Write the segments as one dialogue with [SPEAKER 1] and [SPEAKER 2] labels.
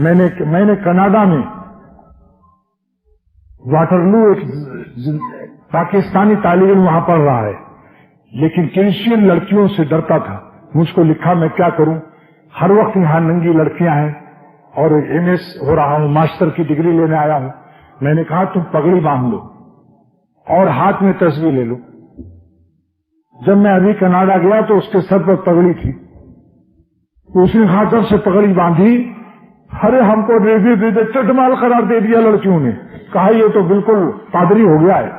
[SPEAKER 1] میں نے کینیڈا میں واٹرلو ایک پاکستانی طالب علم وہاں پڑھ رہا ہے، لیکن کرسچین لڑکیوں سے ڈرتا تھا. مجھ کو لکھا میں کیا کروں، ہر وقت یہاں ننگی لڑکیاں ہیں اور ایم ایس ہو رہا ہوں، ماسٹر کی ڈگری لینے آیا ہوں. میں نے کہا تم پگڑی باندھ لو اور ہاتھ میں تسبیح لے لو. جب میں ابھی کینیڈا گیا تو اس کے سر پر پگڑی تھی، تو اس نے ہاتھ سے پگڑی باندھی. ارے ہم کو ریجیکٹڈ مال قرار دے دیا لڑکیوں نے. کہا یہ تو بالکل پادری ہو گیا ہے.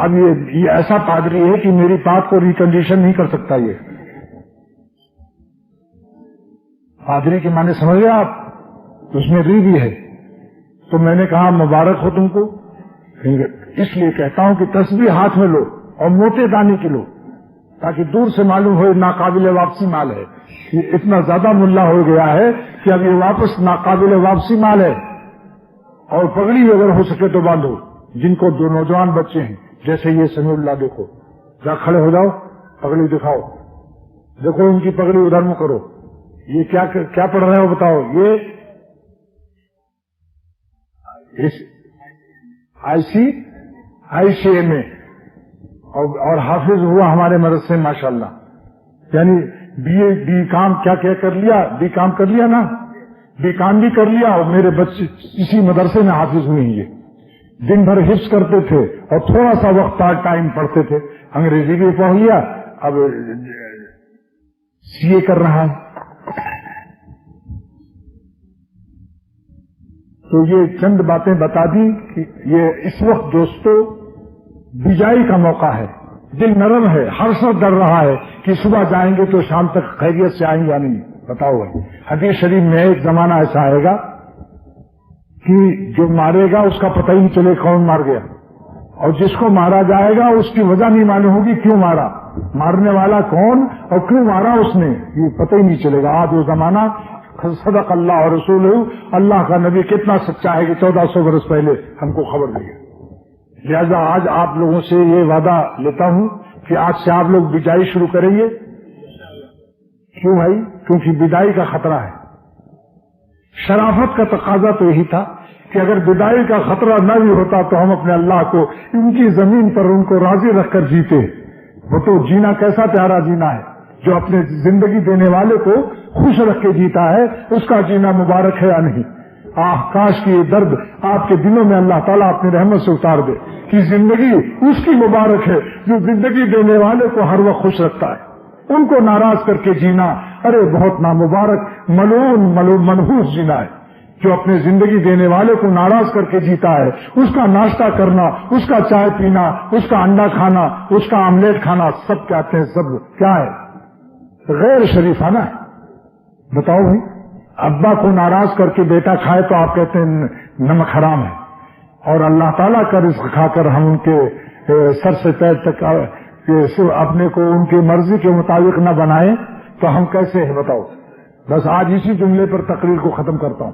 [SPEAKER 1] اب یہ ایسا پادری ہے کہ میری بات کو ریکنڈیشن نہیں کر سکتا. یہ پادری کے معنی سمجھ گئے آپ، اس میں ری بھی ہے. تو میں نے کہا مبارک ہو تم کو، اس لیے کہتا ہوں کہ تسبیح ہاتھ میں لو اور موٹے دانے کی لو، تاکہ دور سے معلوم ہو ناقابل واپسی مال ہے. یہ اتنا زیادہ ملا ہو گیا ہے کہ اب یہ واپس ناقابل واپسی مال ہے. اور پگڑی اگر ہو سکے تو باندھو. جن کو دو نوجوان بچے ہیں جیسے یہ سمیع اللہ، دیکھو جا کھڑے ہو جاؤ، پگڑی دکھاؤ، دیکھو ان کی پگڑی ادھر میں کرو. یہ کیا پڑھ رہے ہو بتاؤ؟ یہ آئی سی اے میں اور حافظ ہوا ہمارے مدرسے میں ماشاءاللہ. یعنی بی کام کیا کر لیا، بی کام کر لیا نا، بی کام بھی کر لیا. اور میرے بچے اسی مدرسے میں حافظ ہوئے ہیں. یہ دن بھر حفظ کرتے تھے اور تھوڑا سا وقت پارٹ ٹائم پڑھتے تھے. انگریزی بھی پڑھ لیا، اب سی اے کر رہا ہے. تو یہ چند باتیں بتا دی کہ یہ اس وقت دوستو بجائی کا موقع ہے. دل نرم ہے، ہر شخص ڈر رہا ہے کہ صبح جائیں گے تو شام تک خیریت سے آئیں یا نہیں. بتاؤ بھائی، حدیث شریف میں ایک زمانہ ایسا آئے گا کہ جو مارے گا اس کا پتہ ہی نہیں چلے کون مار گیا، اور جس کو مارا جائے گا اس کی وجہ نہیں معلوم ہوگی کیوں مارا، مارنے والا کون اور کیوں مارا اس نے، یہ پتہ ہی نہیں چلے گا. آج وہ زمانہ صدق اللہ اور رسول، اللہ کا نبی کتنا سچا ہے کہ 1400 برس پہلے ہم کو خبر دی. لہذا آج آپ لوگوں سے یہ وعدہ لیتا ہوں کہ آج سے آپ لوگ بجائی شروع کریں گے. کیوں بھائی؟ کیونکہ بدائی کا خطرہ ہے. شرافت کا تقاضا تو یہی تھا کہ اگر بدائی کا خطرہ نہ بھی ہوتا تو ہم اپنے اللہ کو ان کی زمین پر ان کو راضی رکھ کر جیتے. وہ تو جینا کیسا پیارا جینا ہے، جو اپنے زندگی دینے والے کو خوش رکھ کے جیتا ہے، اس کا جینا مبارک ہے یا نہیں؟ کاش کی یہ درد آپ کے دلوں میں اللہ تعالیٰ اپنی رحمت سے اتار دے کہ زندگی اس کی مبارک ہے جو زندگی دینے والے کو ہر وقت خوش رکھتا ہے. ان کو ناراض کر کے جینا ارے بہت نامبارک ملعون منحوس جینا ہے. جو اپنے زندگی دینے والے کو ناراض کر کے جیتا ہے، اس کا ناشتہ کرنا، اس کا چائے پینا، اس کا انڈا کھانا، اس کا آملیٹ کھانا، سب کہتے ہیں سب کیا ہے؟ غیر شریفانہ ہے. بتاؤ بھائی، ابا کو ناراض کر کے بیٹا کھائے تو آپ کہتے ہیں نمک حرام ہے، اور اللہ تعالیٰ کا رزق کھا کر ہم ان کے سر سے پیر تک اپنے کو ان کی مرضی کے مطابق نہ بنائیں تو ہم کیسے ہیں بتاؤ. بس آج اسی جملے پر تقریر کو ختم کرتا ہوں.